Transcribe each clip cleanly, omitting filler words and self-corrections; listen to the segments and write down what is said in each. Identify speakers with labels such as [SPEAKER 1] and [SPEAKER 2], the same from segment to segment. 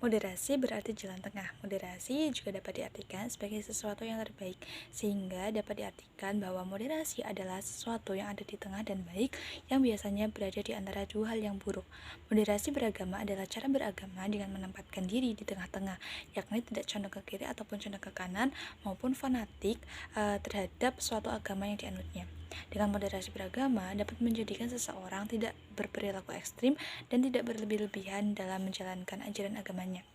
[SPEAKER 1] Moderasi berarti jalan tengah. Moderasi juga dapat diartikan sebagai sesuatu yang terbaik, sehingga dapat diartikan bahwa moderasi adalah sesuatu yang ada di tengah dan baik, yang biasanya berada di antara dua hal yang buruk. Moderasi beragama adalah cara beragama dengan menempatkan diri di tengah-tengah, yakni tidak condong ke kiri ataupun condong ke kanan, maupun fanatik terhadap suatu agama yang dianutnya. Dengan moderasi beragama dapat menjadikan seseorang tidak berperilaku ekstrim dan tidak berlebih-lebihan dalam menjalankan ajaran agamanya.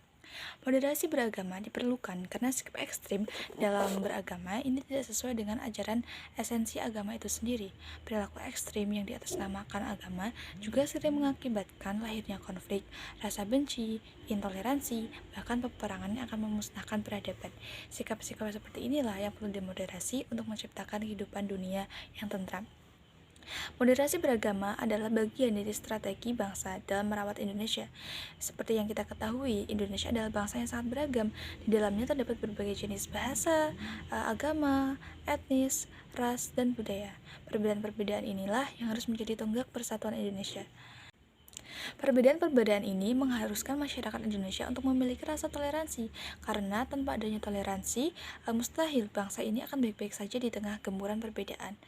[SPEAKER 1] Moderasi beragama diperlukan karena sikap ekstrim dalam beragama ini tidak sesuai dengan ajaran esensi agama itu sendiri. Perilaku ekstrim yang diatasnamakan agama juga sering mengakibatkan lahirnya konflik, rasa benci, intoleransi, bahkan peperangan yang akan memusnahkan peradaban. Sikap-sikap seperti inilah yang perlu dimoderasi untuk menciptakan kehidupan dunia yang tentram. Moderasi beragama adalah bagian dari strategi bangsa dalam merawat Indonesia. Seperti yang kita ketahui, Indonesia adalah bangsa yang sangat beragam. Di dalamnya terdapat berbagai jenis bahasa, agama, etnis, ras, dan budaya. Perbedaan-perbedaan inilah yang harus menjadi tonggak persatuan Indonesia. Perbedaan-perbedaan ini mengharuskan masyarakat Indonesia untuk memiliki rasa toleransi, karena tanpa adanya toleransi, mustahil bangsa ini akan baik-baik saja di tengah gempuran perbedaan.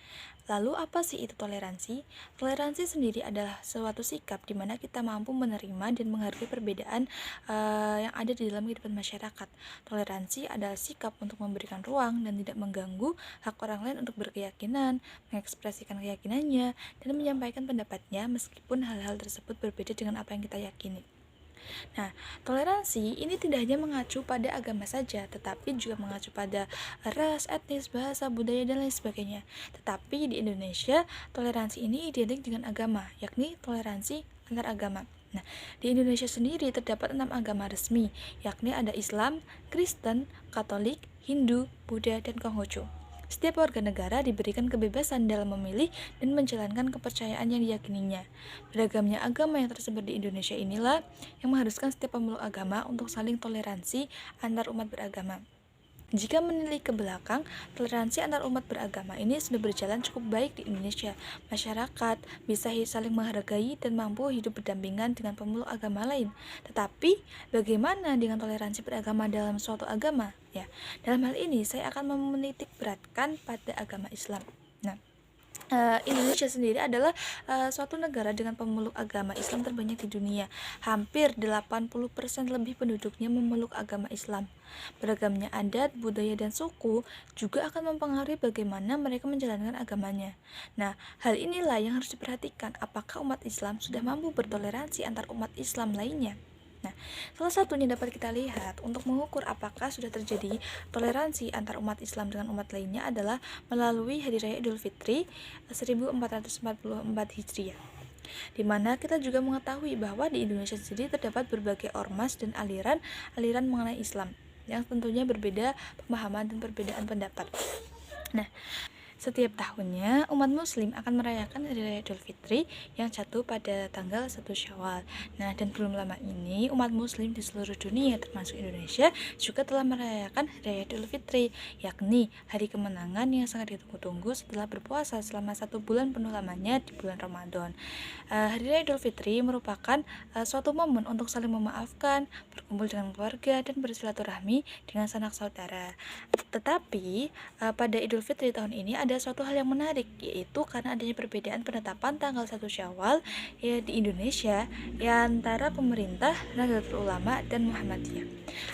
[SPEAKER 1] Lalu apa sih itu toleransi? Toleransi sendiri adalah suatu sikap di mana kita mampu menerima dan menghargai perbedaan yang ada di dalam kehidupan masyarakat. Toleransi adalah sikap untuk memberikan ruang dan tidak mengganggu hak orang lain untuk berkeyakinan, mengekspresikan keyakinannya, dan menyampaikan pendapatnya meskipun hal-hal tersebut berbeda dengan apa yang kita yakini. Nah, toleransi ini tidak hanya mengacu pada agama saja, tetapi juga mengacu pada ras, etnis, bahasa, budaya, dan lain sebagainya. Tetapi di Indonesia, toleransi ini identik dengan agama, yakni toleransi antar agama. Nah, di Indonesia sendiri terdapat 6 agama resmi, yakni ada Islam, Kristen, Katolik, Hindu, Buddha, dan Konghucu. Setiap warga negara diberikan kebebasan dalam memilih dan menjalankan kepercayaan yang diyakininya. Beragamnya agama yang tersebar di Indonesia inilah yang mengharuskan setiap pemeluk agama untuk saling toleransi antar umat beragama. Jika menilik ke belakang, toleransi antar umat beragama ini sudah berjalan cukup baik di Indonesia. Masyarakat bisa saling menghargai dan mampu hidup berdampingan dengan pemeluk agama lain. Tetapi, bagaimana dengan toleransi beragama dalam suatu agama? Ya, dalam hal ini saya akan menitik beratkan pada agama Islam. Nah, Indonesia sendiri adalah suatu negara dengan pemeluk agama Islam terbanyak di dunia. Hampir 80% lebih penduduknya memeluk agama Islam. Beragamnya adat, budaya, dan suku juga akan mempengaruhi bagaimana mereka menjalankan agamanya. Nah, hal inilah yang harus diperhatikan, apakah umat Islam sudah mampu bertoleransi antar umat Islam lainnya. Nah, salah satunya dapat kita lihat untuk mengukur apakah sudah terjadi toleransi antar umat Islam dengan umat lainnya adalah melalui Hari Raya Idul Fitri 1444 Hijriah, di mana kita juga mengetahui bahwa di Indonesia sendiri terdapat berbagai ormas dan aliran mengenai Islam yang tentunya berbeda pemahaman dan perbedaan pendapat. Nah, setiap tahunnya, umat muslim akan merayakan Hari Raya Idul Fitri yang jatuh pada tanggal 1 Syawal. Nah, dan belum lama ini, umat muslim di seluruh dunia, termasuk Indonesia, juga telah merayakan Hari Raya Idul Fitri, yakni hari kemenangan yang sangat ditunggu-tunggu setelah berpuasa selama 1 bulan penuh lamanya di bulan Ramadan. Hari Raya Idul Fitri merupakan suatu momen untuk saling memaafkan, berkumpul dengan keluarga, dan bersilaturahmi dengan sanak saudara. Tetapi, pada Idul Fitri tahun ini ada suatu hal yang menarik, yaitu karena adanya perbedaan penetapan tanggal 1 Syawal ya di Indonesia ya antara pemerintah, Nahdlatul Ulama, dan Muhammadiyah.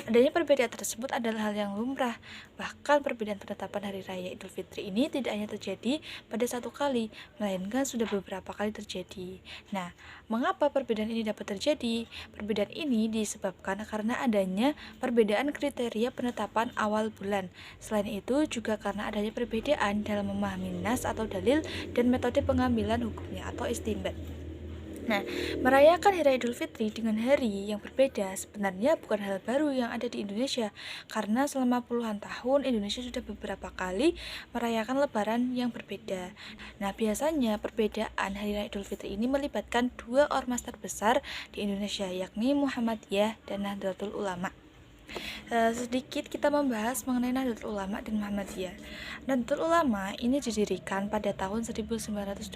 [SPEAKER 1] Adanya perbedaan tersebut adalah hal yang lumrah. Bahkan perbedaan penetapan Hari Raya Idul Fitri ini tidak hanya terjadi pada satu kali, melainkan sudah beberapa kali terjadi. Nah, mengapa perbedaan ini dapat terjadi? Perbedaan ini disebabkan karena adanya perbedaan kriteria penetapan awal bulan. Selain itu juga karena adanya perbedaan dalam memahami nas atau dalil dan metode pengambilan hukumnya atau istinbat. Nah, merayakan Hari Raya Idul Fitri dengan hari yang berbeda sebenarnya bukan hal baru yang ada di Indonesia, karena selama puluhan tahun Indonesia sudah beberapa kali merayakan lebaran yang berbeda. Nah, biasanya perbedaan Hari Raya Idul Fitri ini melibatkan dua ormas terbesar di Indonesia, yakni Muhammadiyah dan Nahdlatul Ulama. Sedikit kita membahas mengenai Nahdlatul Ulama dan Muhammadiyah. Nahdlatul Ulama ini didirikan pada tahun 1926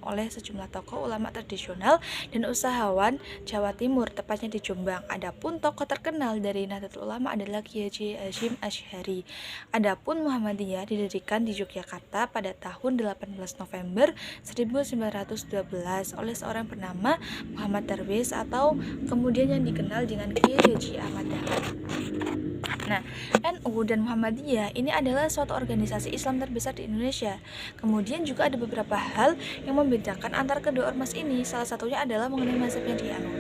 [SPEAKER 1] oleh sejumlah tokoh ulama tradisional dan usahawan Jawa Timur, tepatnya di Jombang. Adapun tokoh terkenal dari Nahdlatul Ulama adalah Kiai Haji Hasyim Asy'ari. Adapun Muhammadiyah didirikan di Yogyakarta pada tahun 18 November 1912 oleh seorang bernama Muhammad Darwis atau kemudian yang dikenal dengan Kiai Haji Ahmad Dahlan. Nah, NU dan Muhammadiyah ini adalah suatu organisasi Islam terbesar di Indonesia. Kemudian juga ada beberapa hal yang membedakan antara kedua ormas ini. Salah satunya adalah mengenai mazhab yang dianut.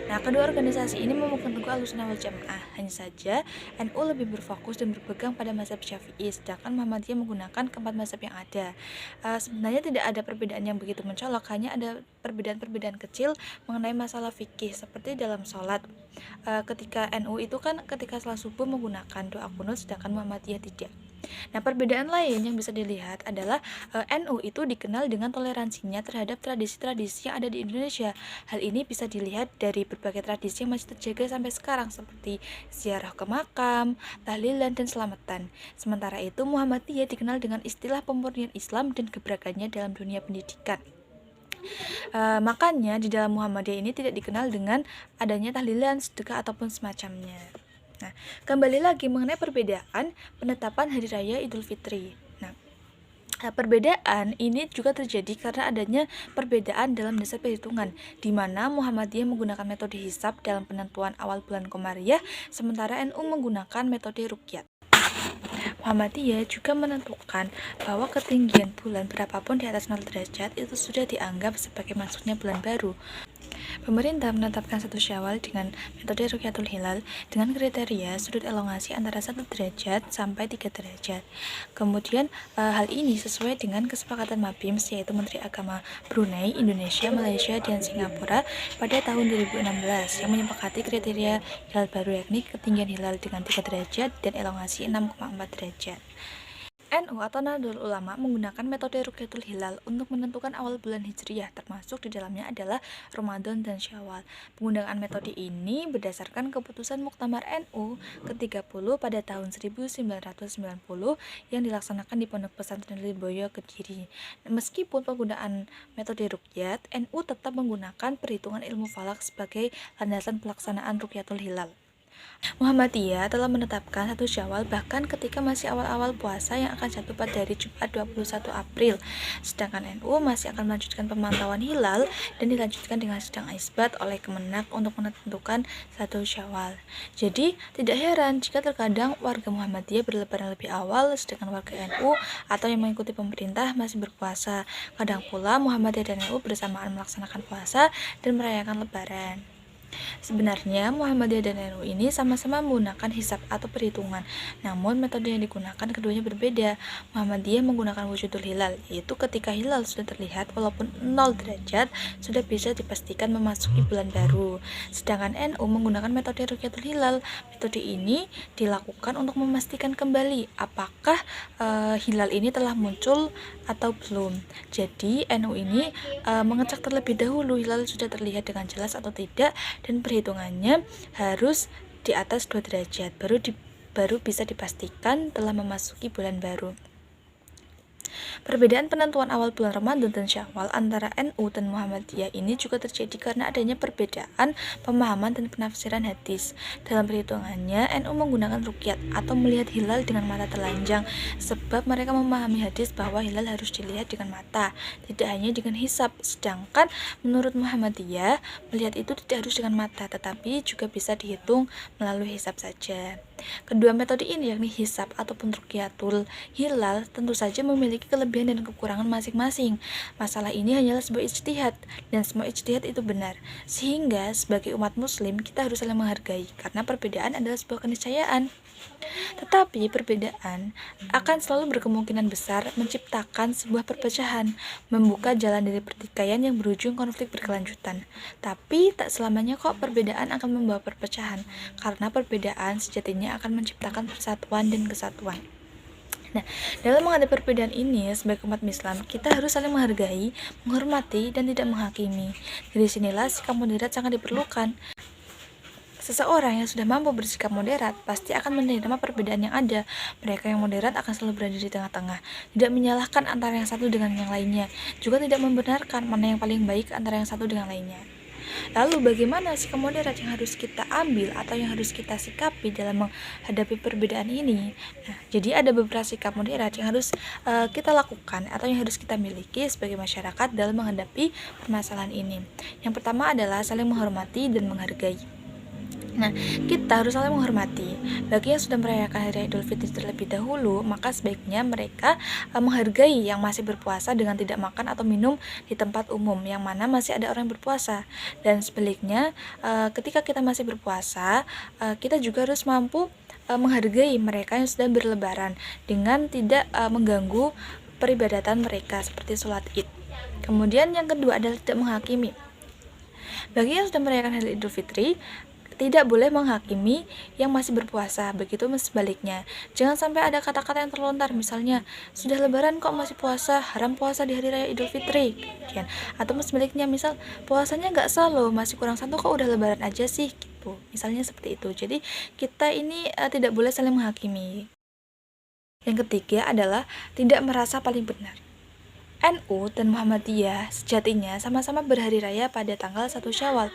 [SPEAKER 1] Nah, kedua organisasi ini memegang teguh Ahlussunnah wal Jamaah. Hanya saja NU lebih berfokus dan berpegang pada mazhab Syafi'i, sedangkan Muhammadiyah menggunakan keempat mazhab yang ada. Sebenarnya tidak ada perbedaan yang begitu mencolok, hanya ada perbedaan-perbedaan kecil mengenai masalah fikih seperti dalam sholat. Ketika NU itu kan ketika salat subuh menggunakan doa kunut, sedangkan Muhammadiyah tidak. Nah, perbedaan lain yang bisa dilihat adalah NU itu dikenal dengan toleransinya terhadap tradisi-tradisi yang ada di Indonesia. Hal ini bisa dilihat dari berbagai tradisi yang masih terjaga sampai sekarang seperti ziarah ke makam, tahlilan, dan selamatan. Sementara itu Muhammadiyah dikenal dengan istilah pemurnian Islam dan gebrakannya dalam dunia pendidikan. Makanya di dalam Muhammadiyah ini tidak dikenal dengan adanya tahlilan, sedekah, ataupun semacamnya. Nah, kembali lagi mengenai perbedaan penetapan Hari Raya Idul Fitri. Nah, perbedaan ini juga terjadi karena adanya perbedaan dalam dasar perhitungan, di mana Muhammadiyah menggunakan metode hisab dalam penentuan awal bulan Komariah, sementara NU menggunakan metode ruqyah. Muhammadiyah juga menentukan bahwa ketinggian bulan berapapun di atas 0 derajat itu sudah dianggap sebagai masuknya bulan baru. Pemerintah menetapkan 1 Syawal dengan metode Ruqyatul Hilal dengan kriteria sudut elongasi antara 1 derajat sampai 3 derajat. Kemudian hal ini sesuai dengan kesepakatan MABIMS, yaitu Menteri Agama Brunei, Indonesia, Malaysia, dan Singapura pada tahun 2016 yang menyepakati kriteria hilal baru, yakni ketinggian hilal dengan 3 derajat dan elongasi 6,4 derajat. NU atau Nahdlatul Ulama menggunakan metode Ruqyatul Hilal untuk menentukan awal bulan Hijriyah, termasuk di dalamnya adalah Ramadan dan Syawal. Penggunaan metode ini berdasarkan keputusan Muktamar NU ke-30 pada tahun 1990 yang dilaksanakan di Pondok Pesantren Lirboyo, Kediri. Meskipun penggunaan metode Ruqyat, NU tetap menggunakan perhitungan ilmu falak sebagai landasan pelaksanaan Ruqyatul Hilal. Muhammadiyah telah menetapkan 1 Syawal bahkan ketika masih awal-awal puasa yang akan jatuh pada hari Jumat 21 April. Sedangkan NU masih akan melanjutkan pemantauan hilal dan dilanjutkan dengan sidang isbat oleh Kemenak untuk menentukan 1 Syawal. Jadi, tidak heran jika terkadang warga Muhammadiyah berlebaran lebih awal, sedangkan warga NU atau yang mengikuti pemerintah masih berpuasa. Kadang pula Muhammadiyah dan NU bersamaan melaksanakan puasa dan merayakan lebaran. Sebenarnya Muhammadiyah dan NU ini sama-sama menggunakan hisab atau perhitungan, namun metode yang digunakan keduanya berbeda. Muhammadiyah menggunakan wujudul hilal, yaitu ketika hilal sudah terlihat walaupun 0 derajat sudah bisa dipastikan memasuki bulan baru. Sedangkan NU menggunakan metode Ruqyatul Hilal. Metode ini dilakukan untuk memastikan kembali apakah hilal ini telah muncul atau belum. Jadi NU ini mengecek terlebih dahulu hilal sudah terlihat dengan jelas atau tidak, dan perhitungannya harus di atas 2 derajat baru bisa dipastikan telah memasuki bulan baru. Perbedaan penentuan awal bulan Ramadan dan Syawal antara NU dan Muhammadiyah ini juga terjadi karena adanya perbedaan pemahaman dan penafsiran hadis. Dalam perhitungannya, NU menggunakan ruqyat atau melihat hilal dengan mata telanjang, sebab mereka memahami hadis bahwa hilal harus dilihat dengan mata, tidak hanya dengan hisab. Sedangkan menurut Muhammadiyah, melihat itu tidak harus dengan mata, tetapi juga bisa dihitung melalui hisab saja. Kedua metode ini, yakni hisab ataupun Ruqyatul Hilal, tentu saja memiliki kelebihan dan kekurangan masing-masing. Masalah ini hanyalah sebuah ijtihad, dan semua ijtihad itu benar. Sehingga sebagai umat muslim kita harus saling menghargai, karena perbedaan adalah sebuah keniscayaan. Tetapi perbedaan akan selalu berkemungkinan besar menciptakan sebuah perpecahan, membuka jalan dari pertikaian yang berujung konflik berkelanjutan. Tapi tak selamanya kok perbedaan akan membawa perpecahan, karena perbedaan sejatinya akan menciptakan persatuan dan kesatuan. Nah, dalam menghadapi perbedaan ini, sebagai umat Islam, kita harus saling menghargai, menghormati, dan tidak menghakimi. Dari sinilah sikap moderat sangat diperlukan. Seseorang yang sudah mampu bersikap moderat pasti akan menerima perbedaan yang ada. Mereka yang moderat akan selalu berada di tengah-tengah, tidak menyalahkan antara yang satu dengan yang lainnya, juga tidak membenarkan mana yang paling baik antara yang satu dengan lainnya. Lalu bagaimana sikap moderat yang harus kita ambil atau yang harus kita sikapi dalam menghadapi perbedaan ini? Nah, jadi ada beberapa sikap moderat yang harus kita lakukan atau yang harus kita miliki sebagai masyarakat dalam menghadapi permasalahan ini. Yang pertama adalah saling menghormati dan menghargai. Nah, kita harus saling menghormati. Bagi yang sudah merayakan Hari Raya Idul Fitri terlebih dahulu, maka sebaiknya mereka menghargai yang masih berpuasa dengan tidak makan atau minum di tempat umum yang mana masih ada orang yang berpuasa. Dan sebaliknya, ketika kita masih berpuasa, kita juga harus mampu menghargai mereka yang sudah berlebaran dengan tidak mengganggu peribadatan mereka seperti sholat Id. Kemudian yang kedua adalah tidak menghakimi. Bagi yang sudah merayakan Hari Idul Fitri, tidak boleh menghakimi yang masih berpuasa, begitu sebaliknya. Jangan sampai ada kata-kata yang terlontar, misalnya, sudah lebaran kok masih puasa, haram puasa di hari raya Idul Fitri. Kemudian, atau sebaliknya, misal, puasanya nggak sah loh, masih kurang satu kok udah lebaran aja sih, gitu. Misalnya seperti itu. Jadi, kita ini tidak boleh saling menghakimi. Yang ketiga adalah tidak merasa paling benar. NU dan Muhammadiyah sejatinya sama-sama berhari raya pada tanggal 1 Syawal.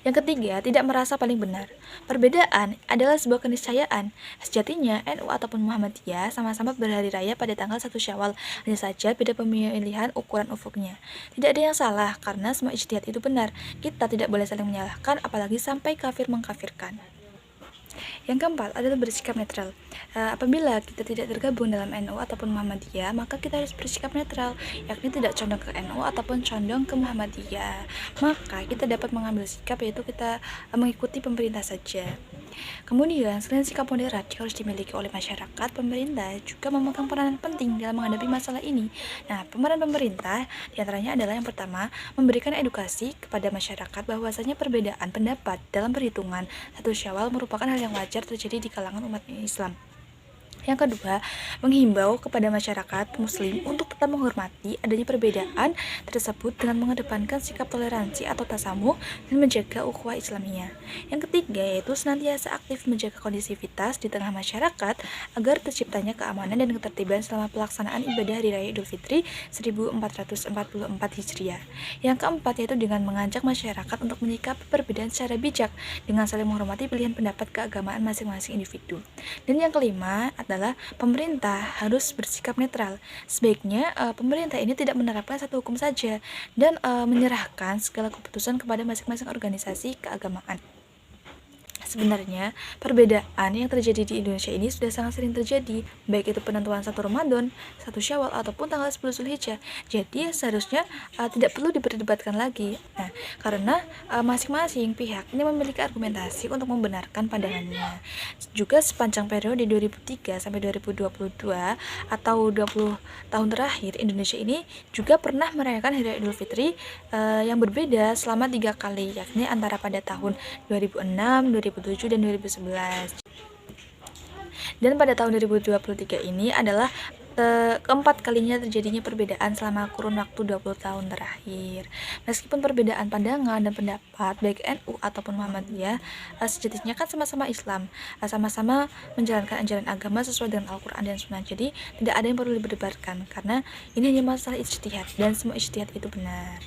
[SPEAKER 1] Yang ketiga, tidak merasa paling benar. Perbedaan adalah sebuah keniscayaan. Sejatinya, NU ataupun Muhammadiyah sama-sama berhari raya pada tanggal 1 Syawal. Hanya saja beda pemilihan ukuran ufuknya. Tidak ada yang salah, karena semua ijtihad itu benar. Kita tidak boleh saling menyalahkan, apalagi sampai kafir mengkafirkan. Yang keempat adalah bersikap netral. Apabila kita tidak tergabung dalam NU ataupun Muhammadiyah, maka kita harus bersikap netral, yakni tidak condong ke NU ataupun condong ke Muhammadiyah. Maka kita dapat mengambil sikap, yaitu kita mengikuti pemerintah saja. Kemudian, selain sikap moderat yang harus dimiliki oleh masyarakat, pemerintah juga memegang peranan penting dalam menghadapi masalah ini. Nah, pemeran pemerintah diantaranya adalah yang pertama, memberikan edukasi kepada masyarakat bahwasanya perbedaan pendapat dalam perhitungan 1 Syawal merupakan hal yang wajar terjadi di kalangan umat Islam. Yang kedua, menghimbau kepada masyarakat muslim untuk tetap menghormati adanya perbedaan tersebut dengan mengedepankan sikap toleransi atau tasamuh dan menjaga ukhuwah Islamiyah. Yang ketiga, yaitu senantiasa aktif menjaga kondusivitas di tengah masyarakat agar terciptanya keamanan dan ketertiban selama pelaksanaan ibadah Hari Raya Idul Fitri 1444 Hijriah. Yang keempat, yaitu dengan mengajak masyarakat untuk menyikapi perbedaan secara bijak dengan saling menghormati pilihan pendapat keagamaan masing-masing individu. Dan yang kelima adalah pemerintah harus bersikap netral. Sebaiknya pemerintah ini tidak menerapkan satu hukum saja dan menyerahkan segala keputusan kepada masing-masing organisasi keagamaan. Sebenarnya, perbedaan yang terjadi di Indonesia ini sudah sangat sering terjadi, baik itu penentuan 1 Ramadan, 1 Syawal, ataupun tanggal 10 Zulhijjah. Jadi, seharusnya tidak perlu diperdebatkan lagi. Nah, karena masing-masing pihak ini memiliki argumentasi untuk membenarkan pandangannya. Juga sepanjang periode 2003 sampai 2022 atau 20 tahun terakhir, Indonesia ini juga pernah merayakan Hari Raya Idul Fitri yang berbeda selama 3 kali, yakni antara pada tahun 2006, 2007, dan 2011. Dan pada tahun 2023 ini adalah keempat kalinya terjadinya perbedaan selama kurun waktu 20 tahun terakhir. Meskipun perbedaan pandangan dan pendapat baik NU ataupun Muhammadiyah sejatinya kan sama-sama Islam, sama-sama menjalankan ajaran agama sesuai dengan Al-Quran dan Sunnah. Jadi tidak ada yang perlu diperdebatkan karena ini hanya masalah ijtihad dan semua ijtihad itu benar.